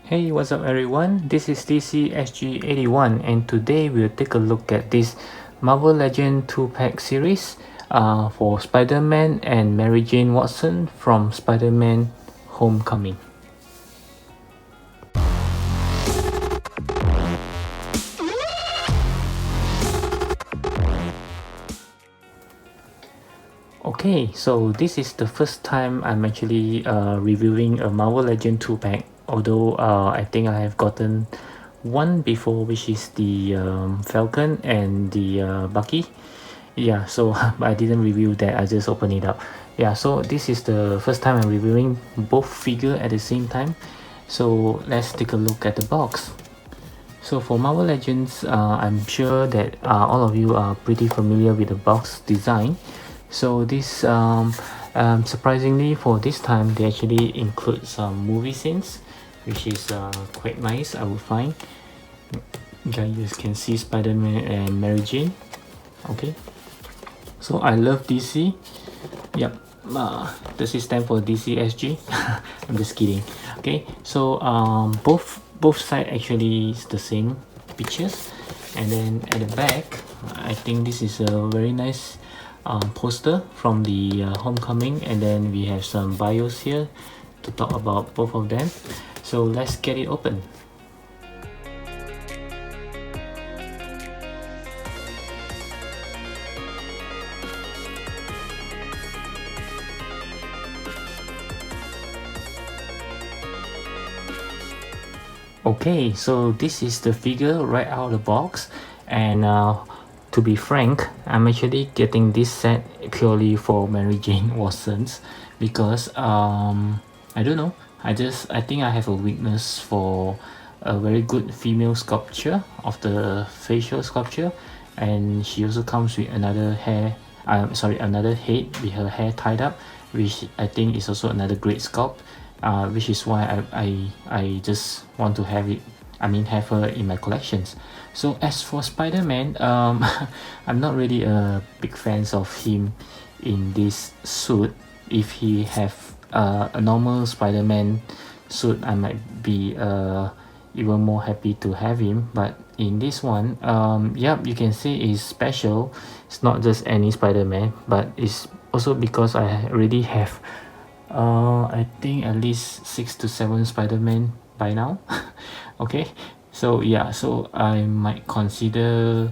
Hey, what's up everyone? This is DCSG 81 and today we'll take a look at this Marvel Legend 2-pack series for Spider-Man and Mary Jane Watson from Spider-Man Homecoming. Okay, so this is the first time I'm actually reviewing a Marvel Legend 2-pack, although I think I have gotten one before, which is the Falcon and the Bucky. Yeah, so I didn't review that, I just opened it up. Yeah, so this is the first time I'm reviewing both figure at the same time. So let's take a look at the box. So for Marvel Legends, I'm sure that all of you are pretty familiar with the box design. So this surprisingly for this time they actually include some movie scenes, which is quite nice, I would find. You guys can see Spider-Man and Mary Jane. Okay, so I love DC. Yep, does it stand for DCSG? I'm just kidding. Okay, so both side actually is the same pictures, and then at the back I think this is a very nice poster from the Homecoming, and then we have some bios here to talk about both of them. So let's get it open. Okay, so this is the figure right out of the box, and to be frank, I'm actually getting this set purely for Mary Jane Watson's because I don't know, I think I have a weakness for a very good female sculpture of the facial sculpture, and she also comes with another another head with her hair tied up, which I think is also another great sculpt. Which is why I just want to have it, have her in my collections. So as for Spider-Man, I'm not really a big fan of him in this suit. If he have a normal Spider-Man suit, I might be even more happy to have him, but in this one, yep, you can say it's special. It's not just any Spider-Man, but it's also because I already have I think at least 6 to 7 Spider-Man by now. Okay, so yeah, so I might consider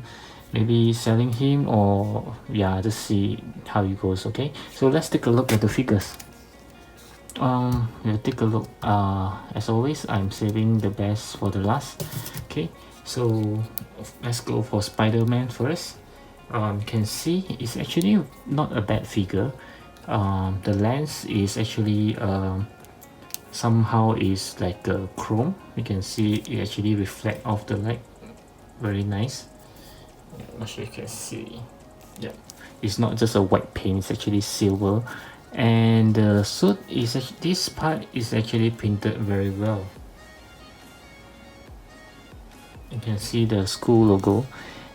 maybe selling him, or yeah, just see how it goes. Okay, so let's take a look at the figures. We'll take a look. As always, I'm saving the best for the last. Okay, so let's go for Spider-Man first. You can see it's actually not a bad figure. The lens is actually somehow is like a chrome. You can see it actually reflect off the light. Very nice. Not sure you can see. Yeah, it's not just a white paint, it's actually silver. And the suit is this part is actually painted very well. You can see the school logo,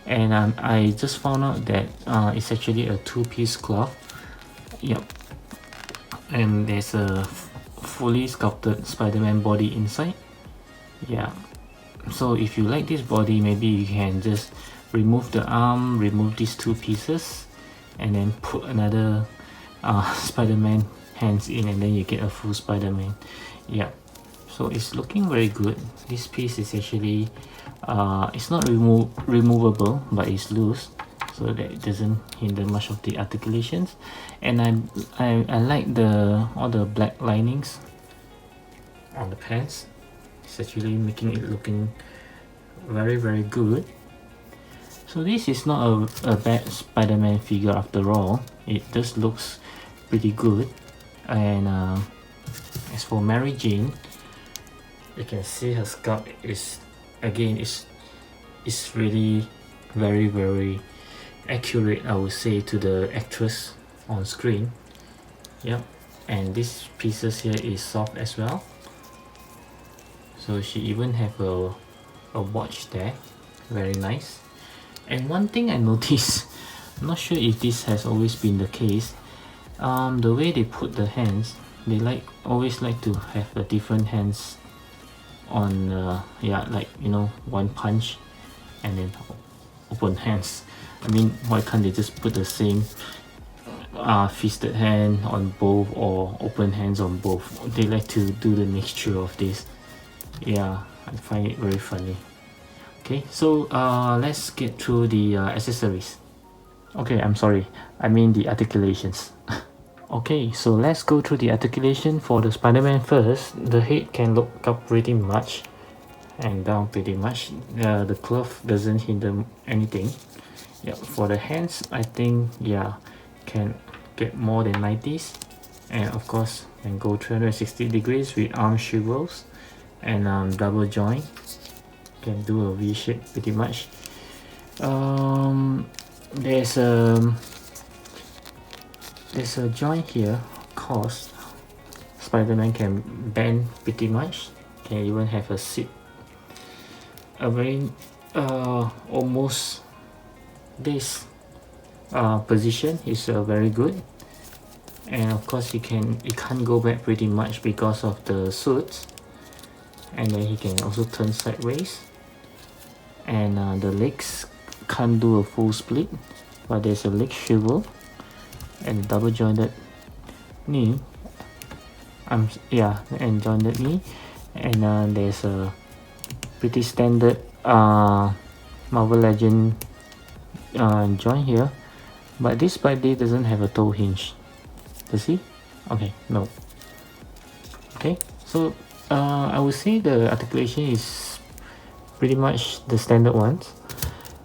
and I just found out that it's actually a two-piece cloth. Yep, and there's a fully sculpted Spider-Man body inside. Yeah, so if you like this body, maybe you can just remove the arm, remove these two pieces, and then put another Spider-Man hands in, and then you get a full Spider-Man. Yeah, so it's looking very good. This piece is actually it's not removable, but it's loose, so that it doesn't hinder much of the articulations. And I like all the black linings on the pants. It's actually making it looking very good. So this is not a bad Spider-Man figure after all. It just looks pretty good. And as for Mary Jane, you can see her sculpt is again is really very accurate, I would say, to the actress on screen. Yep, and these pieces here is soft as well. So she even have a watch there, very nice. And one thing I noticed, I'm not sure if this has always been the case, the way they put the hands, they always like to have a different hands on yeah, like you know, one punch and then open hands. I mean, why can't they just put the same fisted hand on both or open hands on both? They like to do the mixture of this. Yeah, I find it very funny. Okay, so let's get through the accessories. Okay, I'm sorry, I mean the articulations. Okay, so let's go through the articulation for the Spider-Man first. The head can look up pretty much and down pretty much. The cloth doesn't hinder anything. Yeah, for the hands, I think, yeah, can get more than 90s, and of course can go 360 degrees with arm swivels and double joint. Can do a V shape pretty much. There's a joint here cause Spider-Man can bend pretty much, can even have a sit, a very almost this position is very good, and of course it can't go back pretty much because of the suits, and then he can also turn sideways, and the legs can't do a full split, but there's a leg swivel and double jointed knee. And jointed knee, and there's a pretty standard Marvel Legend joint here, but this Spidey doesn't have a toe hinge. Does he? Okay, no. Okay, so I would say the articulation is pretty much the standard ones.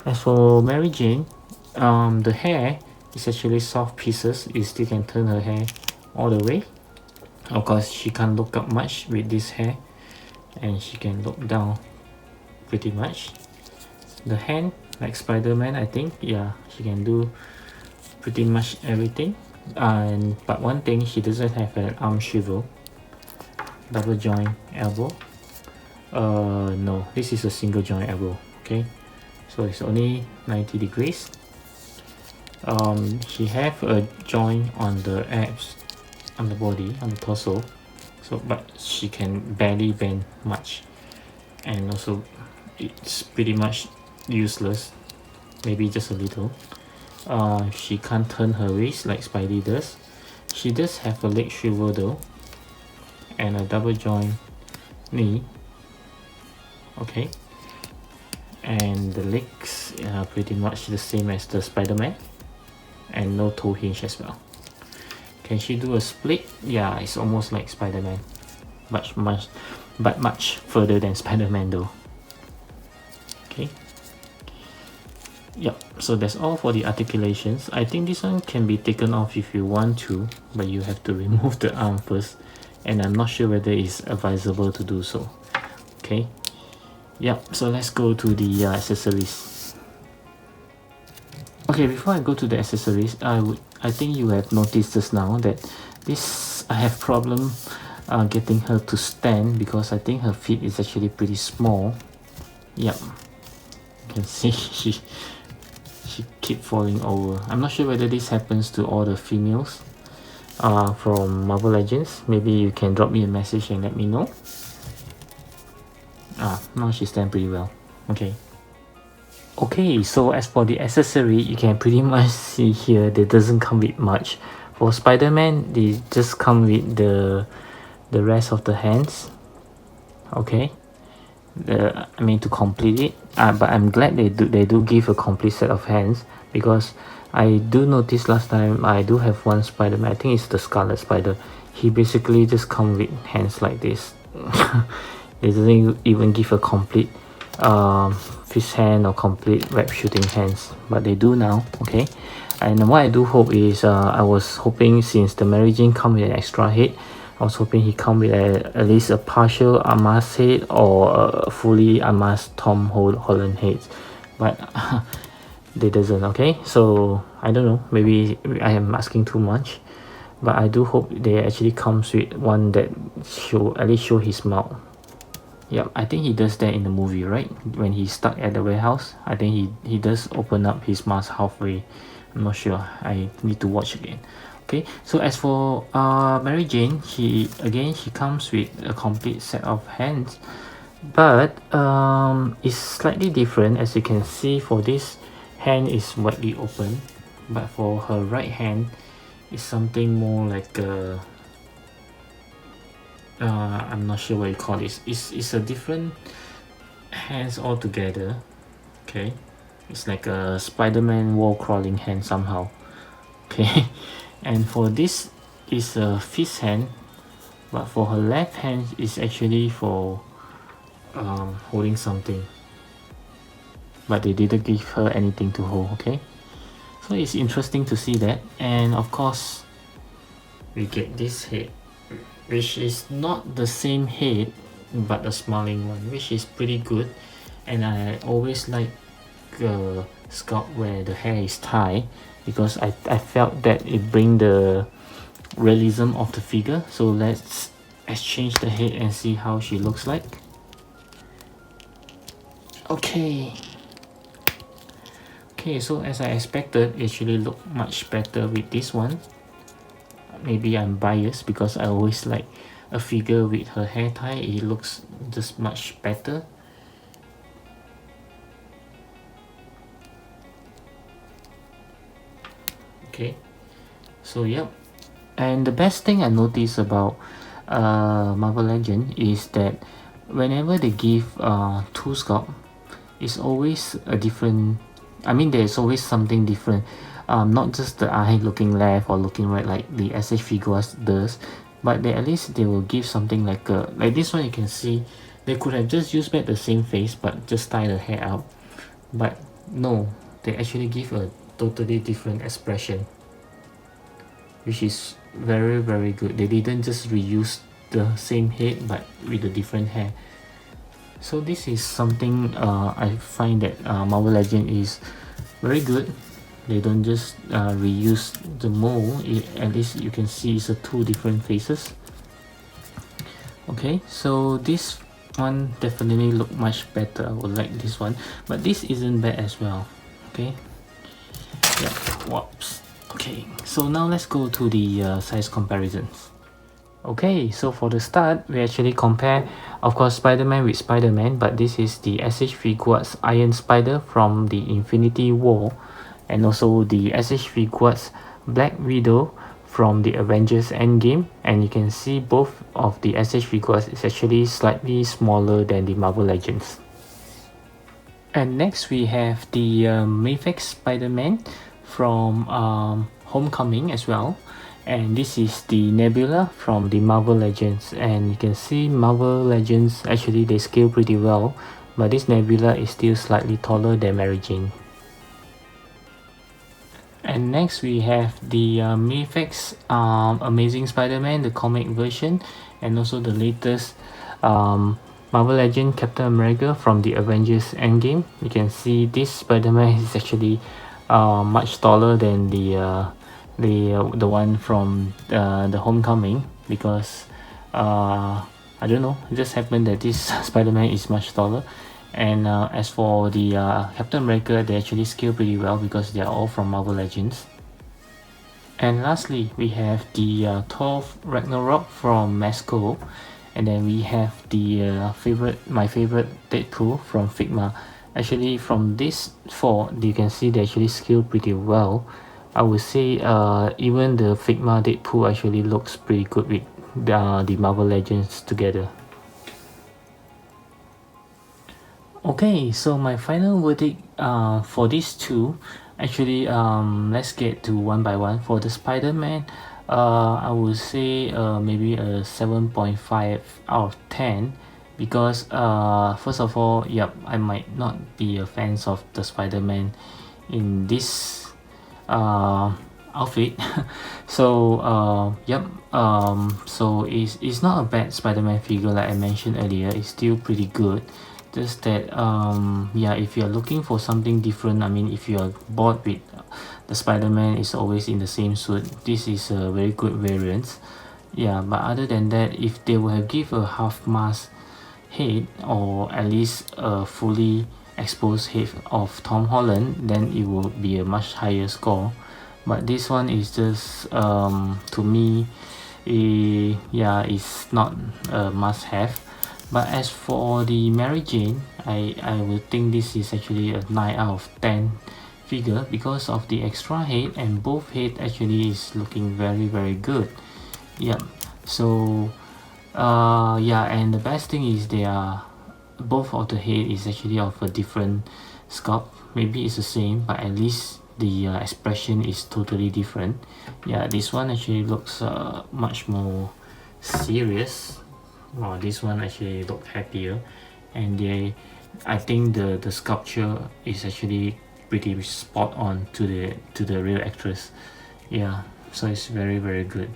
As for Mary Jane, the hair is actually soft pieces. You still can turn her hair all the way. Of course, she can't look up much with this hair, and she can look down pretty much. The hand, like Spider-Man, I think, yeah, she can do pretty much everything. But one thing, she doesn't have an arm swivel, double joint elbow. No, this is a single joint elbow. Okay, so it's only 90 degrees. She have a joint on the abs, on the body, on the torso, so but she can barely bend much, and also it's pretty much useless, maybe just a little. She can't turn her waist like Spidey does. She does have a leg swivel though, and a double joint knee. Okay, and the legs are pretty much the same as the Spider-Man, and no toe hinge as well. Can she do a split? Yeah, it's almost like Spider-Man, but much further than Spider-Man though. Okay. Yep, so that's all for the articulations. I think this one can be taken off if you want to, but you have to remove the arm first, and I'm not sure whether it's advisable to do so. Okay. Yep, so let's go to the accessories. Okay, before I go to the accessories, I think you have noticed just now that I have problem getting her to stand, because I think her feet is actually pretty small. Yep, you can see she keep falling over. I'm not sure whether this happens to all the females from Marvel Legends. Maybe you can drop me a message and let me know. Now she stands pretty well. Okay, so as for the accessory, you can pretty much see here they doesn't come with much. For Spider-Man, they just come with the rest of the hands. Okay, I mean to complete it. But I'm glad they do give a complete set of hands, because I do notice last time I do have one Spider-Man, I think it's the Scarlet Spider. He basically just come with hands like this. They doesn't even give a complete fist hand or complete web shooting hands, but they do now. Okay, and what I do hope is I was hoping, since the Mary Jane come with an extra head, I was hoping he come with at least a partial unmasked head or a fully unmasked Tom Holland head, but they doesn't. Okay, so I don't know, maybe I am asking too much, but I do hope they actually comes with one that at least show his mouth. Yeah, I think he does that in the movie, right? When he's stuck at the warehouse, I think he does open up his mask halfway. I'm not sure, I need to watch again. Okay, so as for Mary Jane, she comes with a complete set of hands, but it's slightly different. As you can see, for this hand is widely open, but for her right hand is something more like a I'm not sure what you call this. It's a different hands altogether. Okay, it's like a Spider-Man wall crawling hand somehow. Okay, and for this is a fist hand, but for her left hand is actually for holding something, but they didn't give her anything to hold. Okay, so it's interesting to see that. And of course we get this head, which is not the same head but a smiling one, which is pretty good. And I always like sculpt where the hair is tied, because I felt that it bring the realism of the figure. So let's exchange the head and see how she looks like. Okay, so as I expected, it actually looked much better with this one. Maybe I'm biased because I always like a figure with her hair tie. It looks just much better. Okay, so yep. And the best thing I noticed about Marvel Legend is that whenever they give two sculpt, it's always a different, I mean there's always something different. Not just the eye looking left or looking right like the s.h.figuarts does, but at least they will give something like this one. You can see they could have just used back the same face but just tie the hair up, but no, they actually give a totally different expression, which is very good. They didn't just reuse the same head but with a different hair. So this is something I find that Marvel Legend is very good. They don't just reuse the mold. At least you can see it's two different faces. Okay, so this one definitely look much better. I would like this one, but this isn't bad as well. Okay, yeah, whoops. Okay, so now let's go to the size comparisons. Okay, so for the start, we actually compare, of course, Spider-Man with Spider-Man, but this is the s.h.figuarts Iron Spider from the Infinity War, and also the s.h.figuarts Black Widow from the Avengers Endgame. And you can see both of the s.h.figuarts is actually slightly smaller than the Marvel Legends. And next we have the Mayfix Spider-Man from Homecoming as well. And this is the Nebula from the Marvel Legends, and you can see Marvel Legends actually they scale pretty well, but this Nebula is still slightly taller than Mary Jane. And next we have the Mayfix Amazing Spider-Man, the comic version, and also the latest Marvel Legend Captain America from the Avengers Endgame. You can see this Spider-Man is actually much taller than the one from the Homecoming, because I don't know, it just happened that this Spider-Man is much taller. And as for the Captain America, they actually scale pretty well because they are all from Marvel Legends. And lastly, we have the Thor Ragnarok from Masco, and then we have the my favorite Deadpool from Figma. Actually, from these four, you can see they actually scale pretty well. I would say even the Figma Deadpool actually looks pretty good with the Marvel Legends together. Okay, so my final verdict for these two, actually let's get to one by one. For the Spider-Man, I would say maybe a 7.5 out of 10, because first of all, yep, I might not be a fan of the Spider-Man in this outfit. So yep, so it's not a bad Spider-Man figure. Like I mentioned earlier, it's still pretty good. Just that yeah, if you're looking for something different, I mean, if you're bored with the Spider-Man is always in the same suit, this is a very good variant. Yeah, but other than that, if they would have give a half mask head, or at least a fully exposed head of Tom Holland, then it would be a much higher score. But this one is just to me, yeah, it's not a must have. But as for the Mary Jane, I would think this is actually a 9 out of 10 figure because of the extra head, and both head actually is looking very good. Yeah, so yeah, and the best thing is they are both of the head is actually of a different sculpt. Maybe it's the same, but at least the expression is totally different. Yeah, this one actually looks much more serious. Wow, this one actually look happier, and I think the sculpture is actually pretty spot on to the real actress. Yeah, so it's very good.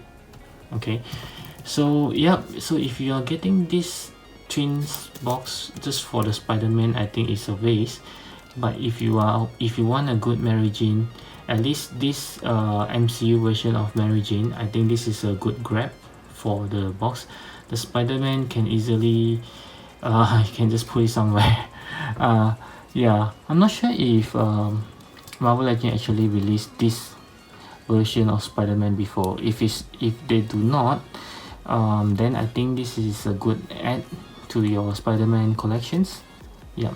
Okay, so yeah, so if you are getting this twins box just for the Spider-Man, I think it's a waste. But if you want a good Mary Jane, at least this MCU version of Mary Jane, I think this is a good grab for the box. The Spider-Man can easily you can just put it somewhere. Yeah, I'm not sure if Marvel Legends actually released this version of Spider-Man before. If they do not, then I think this is a good add to your Spider-Man collections. Yep.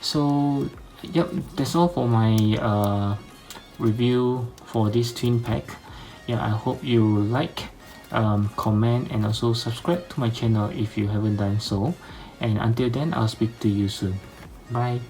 So yep, that's all for my review for this twin pack. Yeah, I hope you like, comment, and also subscribe to my channel if you haven't done so. And until then, I'll speak to you soon. Bye.